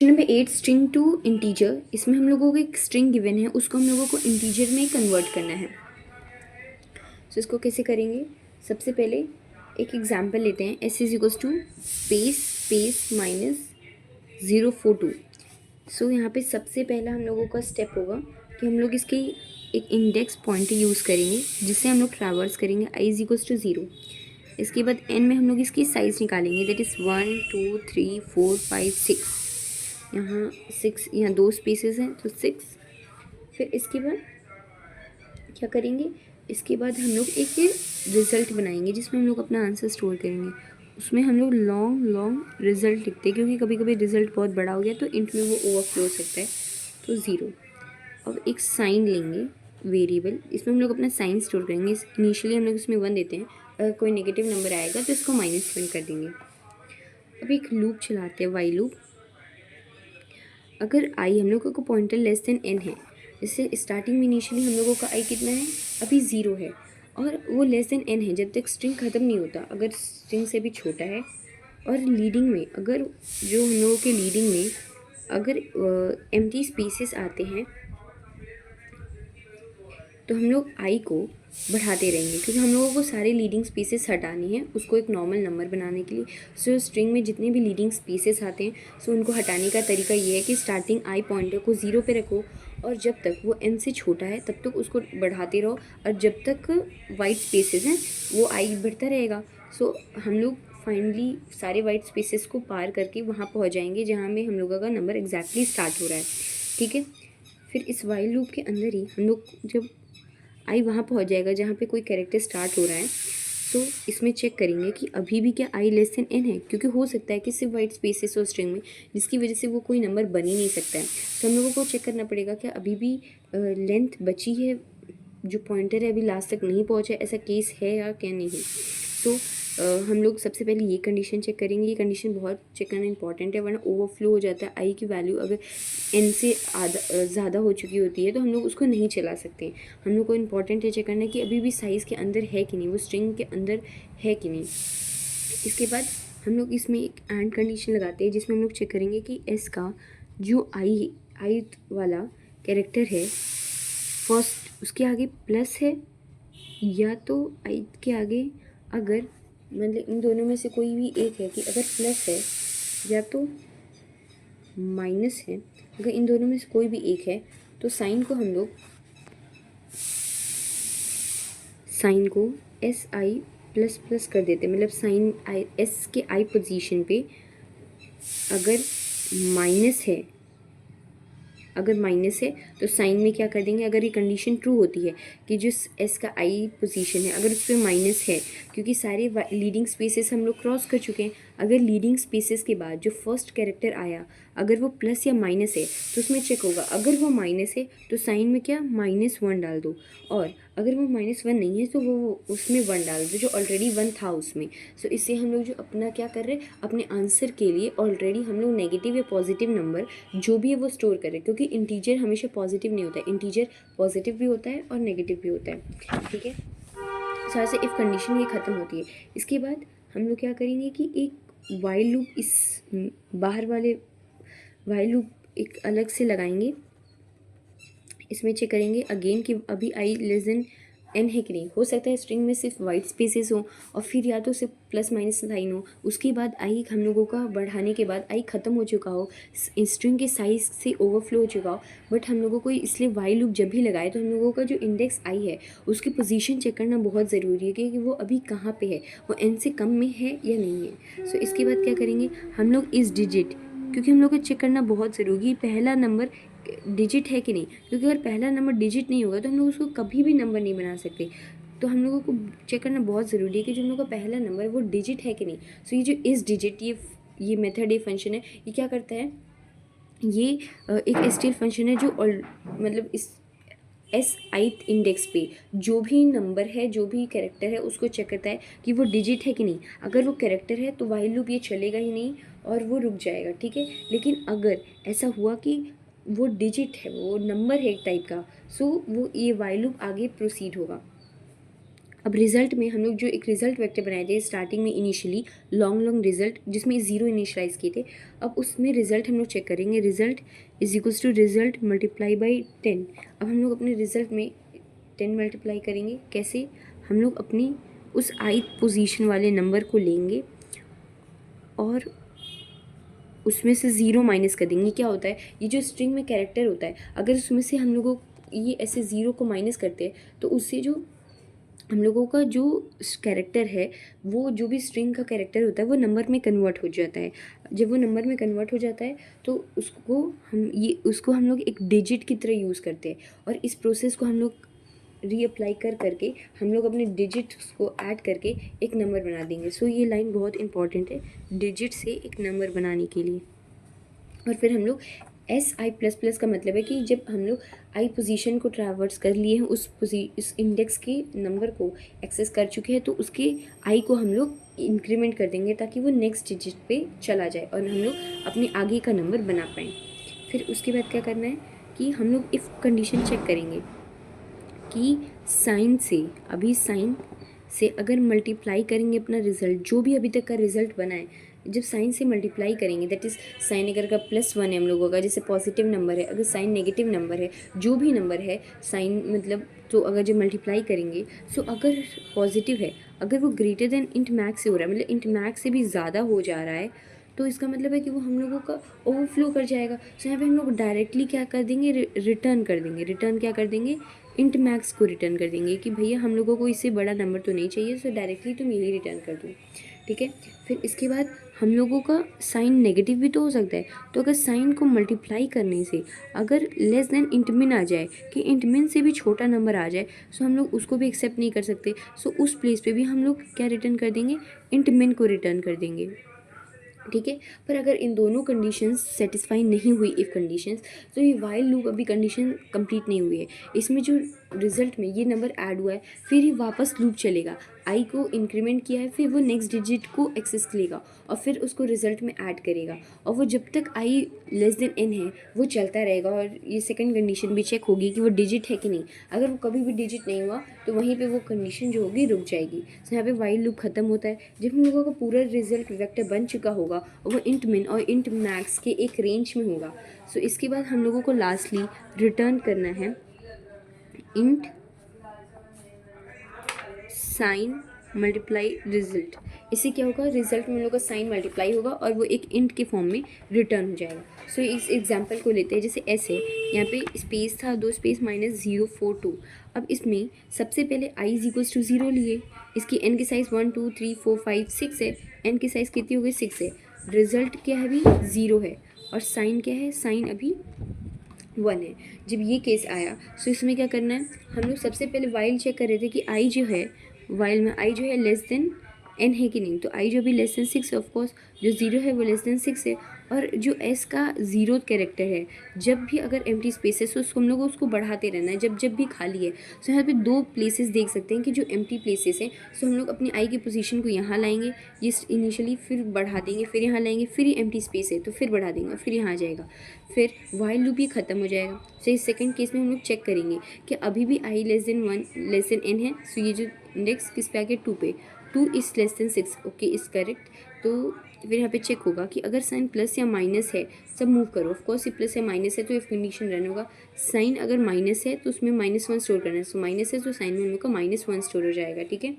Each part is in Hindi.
Number 8 string to integer. इसमें हम लोगों को एक स्ट्रिंग गिवन है, उसको हम लोगों को इंटीजर में कन्वर्ट करना है। सो इसको कैसे करेंगे? सबसे पहले एक एग्जांपल लेते हैं। S is equals to space -042। So यहाँ पे सबसे पहला हम लोगों का स्टेप होगा कि हम लोग इसकी एक इंडेक्स पॉइंटर यूज़ करेंगे जिससे हम लोग ट्रैवर्स करेंगे i इज इक्वल्स टू 0। इसके बाद n में हम लोग इसकी साइज़ निकालेंगे, दैट इज़ 1 2 3 4 5 6। यहाँ 6, यहाँ 2 स्पेसेस हैं तो 6। फिर इसके बाद क्या करेंगे? इसके बाद हम लोग एक रिज़ल्ट बनाएंगे जिसमें हम लोग अपना आंसर स्टोर करेंगे। उसमें हम लोग लॉन्ग रिज़ल्ट लिखते हैं क्योंकि कभी कभी रिज़ल्ट बहुत बड़ा हो गया तो इंट में वो ओवरफ्लो हो सकता है, तो 0। अब एक साइन लेंगे वेरिएबल, इसमें हम लोग अपना साइन स्टोर करेंगे। इनिशियली हम लोग इसमें 1 देते हैं, अगर कोई नेगेटिव नंबर आएगा तो इसको -1 कर देंगे। अब एक लूप चलाते हैं, वाई लूप। अगर आई हम लोगों को पॉइंटर लेस देन n है, जैसे स्टार्टिंग में इनिशियली हम लोगों का आई कितना है, अभी 0 है, और वो लेस देन n है जब तक स्ट्रिंग ख़त्म नहीं होता। अगर स्ट्रिंग से भी छोटा है और लीडिंग में, अगर जो हम लोगों के लीडिंग में अगर एम्प्टी स्पेसेस आते हैं तो हम लोग आई को बढ़ाते रहेंगे क्योंकि हम लोगों को सारे लीडिंग स्पेसेस हटानी है उसको एक नॉर्मल नंबर बनाने के लिए। सो स्ट्रिंग में जितने भी लीडिंग स्पेसेस आते हैं सो उनको हटाने का तरीका ये है कि स्टार्टिंग आई पॉइंटर को 0 पे रखो और जब तक वो n से छोटा है तब तक उसको बढ़ाते रहो, और जब तक वाइट स्पेसेस हैं वो आई बढ़ता रहेगा। सो हम लोग फाइनली सारे वाइट स्पेसेस को पार करके वहाँ पहुँच जाएंगे जहाँ में हम लोगों का नंबर एग्जैक्टली स्टार्ट हो रहा है। ठीक है, फिर इस वाइल लूप के अंदर ही हम लोग जब आई वहाँ पहुँच जाएगा जहाँ पे कोई कैरेक्टर स्टार्ट हो रहा है, तो इसमें चेक करेंगे कि अभी भी क्या आई लेस देन n है, क्योंकि हो सकता है कि सिर्फ वाइट स्पेसेस हो स्ट्रिंग में जिसकी वजह से वो कोई नंबर बन ही नहीं सकता है। तो हम लोगों को चेक करना पड़ेगा कि अभी भी लेंथ बची है, जो पॉइंटर है अभी लास्ट तक नहीं पहुँचा, ऐसा केस है या क्या नहीं। तो हम लोग सबसे पहले ये कंडीशन चेक करेंगे। ये कंडीशन बहुत चेक करना इंपॉर्टेंट है, वरना ओवरफ्लो हो जाता है। आई की वैल्यू अगर n से ज़्यादा हो चुकी होती है तो हम लोग उसको नहीं चला सकते। हम लोग को इम्पॉर्टेंट है चेक करना कि अभी भी साइज़ के अंदर है कि नहीं, वो स्ट्रिंग के अंदर है कि नहीं। इसके बाद हम लोग इसमें एक एंड कंडीशन लगाते हैं जिसमें हम लोग चेक करेंगे कि एस का जो आई वाला कैरेक्टर है फर्स्ट, उसके आगे प्लस है या तो आई के आगे, अगर मतलब इन दोनों में से कोई भी एक है कि अगर प्लस है या तो माइनस है। अगर इन दोनों में से कोई भी एक है तो साइन को एस आई प्लस प्लस कर देते हैं, मतलब साइन आई एस के आई पोजीशन पे अगर माइनस है, अगर माइनस है तो साइन में क्या कर देंगे, अगर ये कंडीशन ट्रू होती है कि जो एस का आई पोजीशन है अगर उस पर माइनस है, क्योंकि सारे लीडिंग स्पेसेस हम लोग क्रॉस कर चुके हैं। अगर लीडिंग स्पेसेस के बाद जो फर्स्ट कैरेक्टर आया अगर वो प्लस या माइनस है तो उसमें चेक होगा, अगर वो माइनस है तो साइन में क्या -1 डाल दो, और अगर वो -1 नहीं है तो वो उसमें 1 डाल दो जो ऑलरेडी 1 था उसमें। सो इससे हम लोग जो अपना क्या कर रहे हैं, अपने आंसर के लिए ऑलरेडी हम लोग नेगेटिव या पॉजिटिव नंबर जो भी है वो स्टोर कर रहे हैं, क्योंकि इंटीजर हमेशा पॉजिटिव नहीं होता है, इंटीजर पॉजिटिव भी होता है और नेगेटिव भी होता है। ठीक है, सो ऐसे इफ़ कंडीशन ये ख़त्म होती है। इसके बाद हम लोग क्या करेंगे कि एक वाइल लूप, इस बाहर वाले वाइल लूप एक अलग से लगाएंगे। इसमें चेक करेंगे अगेन कि अभी आई लेस देन n है कि नहीं। हो सकता है स्ट्रिंग में सिर्फ वाइट स्पेसेस हो और फिर या तो सिर्फ प्लस माइनस साइन हो, उसके बाद आई हम लोगों का बढ़ाने के बाद आई ख़त्म हो चुका हो, स्ट्रिंग के साइज से ओवरफ्लो हो चुका हो। बट हम लोगों को इसलिए वाई लूप जब भी लगाए तो हम लोगों का जो इंडेक्स आई है उसकी पोजीशन चेक करना बहुत ज़रूरी है कि वो अभी कहाँ पे है, वो n से कम में है या नहीं है। सो इसके बाद क्या करेंगे हम लोग, इस डिजिट, क्योंकि हम लोग को चेक करना बहुत ज़रूरी है पहला नंबर डिजिट है कि नहीं, क्योंकि अगर पहला नंबर डिजिट नहीं होगा तो हम लोग उसको कभी भी नंबर नहीं बना सकते। तो हम लोगों को चेक करना बहुत ज़रूरी है कि जो हम लोग का पहला नंबर है वो डिजिट है कि नहीं। सो ये जो इस डिजिट, ये मेथड, ये फंक्शन है, ये क्या करता है, ये एक एसटीएल फंक्शन है जो मतलब इस एस आइथ इंडेक्स पे जो भी नंबर है, जो भी कैरेक्टर है, उसको चेक करता है कि वो डिजिट है कि नहीं। अगर वो कैरेक्टर है तो वाइल लूप ये चलेगा ही नहीं और वो रुक जाएगा। ठीक है, लेकिन अगर ऐसा हुआ कि वो डिजिट है, वो नंबर है एक टाइप का, सो वो ये वाइल लूप आगे प्रोसीड होगा। अब रिजल्ट में हम लोग जो एक रिजल्ट वेक्टर बनाए थे स्टार्टिंग में इनिशियली लॉन्ग रिजल्ट जिसमें 0 इनिशियलाइज किए थे, अब उसमें रिजल्ट हम लोग चेक करेंगे। Result is equals to result multiply by 10। अब हम लोग अपने रिजल्ट में 10 मल्टीप्लाई करेंगे। कैसे? हम लोग अपनी उस ith पोजीशन वाले नंबर को लेंगे और उसमें से 0 माइनस कर देंगे। क्या होता है, ये जो स्ट्रिंग में कैरेक्टर होता है, अगर उसमें से हम लोगों ये ऐसे 0 को माइनस करते हैं तो उससे जो हम लोगों का जो कैरेक्टर है, वो जो भी स्ट्रिंग का कैरेक्टर होता है वो नंबर में कन्वर्ट हो जाता है। जब वो नंबर में कन्वर्ट हो जाता है तो उसको हम लोग एक डिजिट की तरह यूज़ करते हैं, और इस प्रोसेस को हम लोग रीअप्लाई करके हम लोग अपने डिजिट्स को ऐड करके एक नंबर बना देंगे। सो ये लाइन बहुत इंपॉर्टेंट है डिजिट से एक नंबर बनाने के लिए। और फिर हम लोग SI++ का मतलब है कि जब हम लोग आई पोजीशन को ट्रैवर्स कर लिए हैं, उस इंडेक्स के नंबर को एक्सेस कर चुके हैं, तो उसके आई को हम लोग इंक्रीमेंट कर देंगे ताकि वो नेक्स्ट डिजिट पे चला जाए और हम लोग अपने आगे का नंबर बना पाएँ। फिर उसके बाद क्या करना है कि हम लोग इफ़ कंडीशन चेक करेंगे कि साइन से अगर मल्टीप्लाई करेंगे अपना रिज़ल्ट, जो भी अभी तक का रिज़ल्ट बना है, जब साइन से मल्टीप्लाई करेंगे, दैट इज़ साइन अगर का +1 है हम लोगों का, जैसे पॉजिटिव नंबर है, अगर साइन नेगेटिव नंबर है, जो भी नंबर है साइन मतलब, तो अगर जब मल्टीप्लाई करेंगे, सो अगर पॉजिटिव है, अगर वो ग्रेटर देन इंट मैक्स से हो रहा है, मतलब इंट मैक्स से भी ज़्यादा हो जा रहा है, तो इसका मतलब है कि वो हम लोगों का ओवरफ्लो कर जाएगा। सो यहाँ पे हम लोग डायरेक्टली क्या कर देंगे, रिटर्न कर देंगे। रिटर्न क्या कर देंगे, इंट मैक्स को रिटर्न कर देंगे कि भैया हम लोगों को इससे बड़ा नंबर तो नहीं चाहिए, सो डायरेक्टली तुम यही रिटर्न कर दो। ठीक है। फिर इसके बाद हम लोगों का साइन नेगेटिव भी तो हो सकता है, तो अगर साइन को मल्टीप्लाई करने से अगर लेस देन इंट मिन आ जाए, कि इंट मिन से भी छोटा नंबर आ जाए, सो हम लोग उसको भी एक्सेप्ट नहीं कर सकते। सो उस प्लेस पे भी हम लोग क्या रिटर्न कर देंगे, इंट मिन को रिटर्न कर देंगे। ठीक है। पर अगर इन दोनों कंडीशंस सेटिस्फाई नहीं हुई, इफ़ कंडीशंस, तो ये वाइल लूप अभी कंडीशन कंप्लीट नहीं हुई है। इसमें जो रिजल्ट में ये नंबर ऐड हुआ है, फिर ये वापस लूप चलेगा। आई को इंक्रीमेंट किया है, फिर वो नेक्स्ट डिजिट को एक्सेस लेगा और फिर उसको रिजल्ट में ऐड करेगा, और वो जब तक आई लेस देन n है वो चलता रहेगा। और ये सेकंड कंडीशन भी चेक होगी कि वो डिजिट है कि नहीं। अगर वो कभी भी डिजिट नहीं हुआ तो वहीं पे वो कंडीशन जो होगी रुक जाएगी। तो यहाँ पे वाइल लूप खत्म होता है जब हम लोगों का पूरा रिजल्ट वेक्टर बन चुका होगा और वो इंट मिन और इंट मैक्स के एक रेंज में होगा। सो इसके बाद हम लोगों को लास्टली रिटर्न करना है इंट साइन मल्टीप्लाई रिजल्ट। इससे क्या होगा, रिजल्ट में हम लोग का साइन मल्टीप्लाई होगा और वो एक इंट के फॉर्म में रिटर्न हो जाएगा। सो इस एग्जांपल को लेते हैं, जैसे ऐसे यहाँ पे स्पेस था, 2 स्पेस -042। अब इसमें सबसे पहले i इज इक्वल्स टू 0 लिए, इसकी n की साइज़ 1 2 3 4 5 6 है, n की साइज़ कितनी हो गई 6 है। रिजल्ट क्या है अभी 0 है, और साइन क्या है, साइन अभी 1 है। जब ये केस आया सो इसमें क्या करना है, हम लोग सबसे पहले वाइल चेक कर रहे थे कि आई जो है, वाइल में आई जो है लेस देन n है कि नहीं। तो आई जो भी लेस देन 6 है, ऑफकोर्स जो 0 है वो लेस देन 6 है। और जो s का 0 कैरेक्टर है, जब भी अगर एम्प्टी स्पेस है, सो उसको हम लोग को उसको बढ़ाते रहना है जब जब भी खाली है। सो यहाँ पे 2 प्लेसेस देख सकते हैं कि जो एम्प्टी प्लेसेस हैं, सो हम लोग अपनी आई की पोजीशन को यहाँ लाएंगे, ये इनिशियली, फिर बढ़ा देंगे, फिर यहाँ लाएंगे, फिर ये एम्प्टी स्पेस है तो फिर बढ़ा देंगे, फिर यहाँ आ जाएगा, फिर वाइल लूप ये ख़त्म हो जाएगा। सो इस सेकंड केस में हम लोग चेक करेंगे कि अभी भी I less than 1 less than n है। सो ये जो इंडेक्स किस पे आ गया, 2 पे, 2 is less than 6, okay is correct. तो फिर यहाँ पे चेक होगा कि अगर साइन प्लस या माइनस है, सब मूव करो, ऑफकोर्स ये प्लस या माइनस है तो इफ कंडीशन रन होगा। साइन अगर माइनस है तो उसमें -1 स्टोर करना है, सो माइनस है तो साइन में हम लोग का -1 स्टोर हो जाएगा। ठीक है।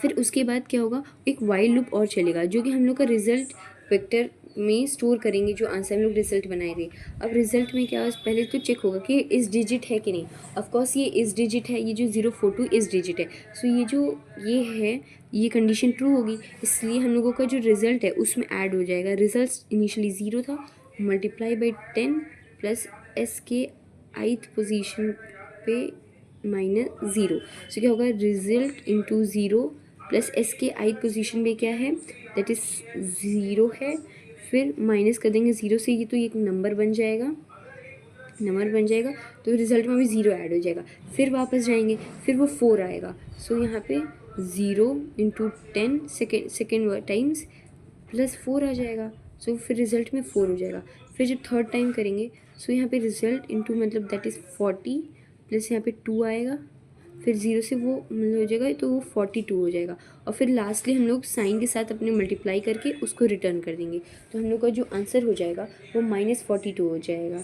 फिर उसके बाद क्या होगा, एक वाइल लूप और चलेगा जो कि हम लोग का रिजल्ट वेक्टर में स्टोर करेंगे, जो आंसर हम लोग रिजल्ट बनाए थे। अब रिजल्ट में क्या, पहले तो चेक होगा कि इस डिजिट है कि नहीं। ऑफकोर्स ये इस डिजिट है, ये जो 042 इस डिजिट है। सो ये जो ये है, ये कंडीशन ट्रू होगी, इसलिए हम लोगों का जो रिजल्ट है उसमें ऐड हो जाएगा। रिजल्ट इनिशियली 0 था, मल्टीप्लाई बाई 10 प्लस s के ith पोजीशन पे -0। सो क्या होगा, रिजल्ट इंटू 0 प्लस s के ith पोजीशन पे क्या है, दैट इज़ 0 है, फिर माइनस कर देंगे 0 से, ये तो एक नंबर बन जाएगा, तो रिजल्ट में भी 0 ऐड हो जाएगा। फिर वापस जाएंगे, फिर वो 4 आएगा। सो यहाँ पे 0 इंटू 10 सेकेंड टाइम्स प्लस 4 आ जाएगा। सो फिर रिजल्ट में 4 हो जाएगा। फिर जब थर्ड टाइम करेंगे, सो यहाँ पे रिजल्ट इंटू मतलब दैट इज़ 40 प्लस यहाँ पे 2 आएगा, फिर 0 से वो मतलब हो जाएगा तो वो 42 हो जाएगा, और फिर लास्टली हम लोग साइन के साथ अपने मल्टीप्लाई करके उसको रिटर्न कर देंगे। तो हम लोग का जो आंसर हो जाएगा वो -42 हो जाएगा।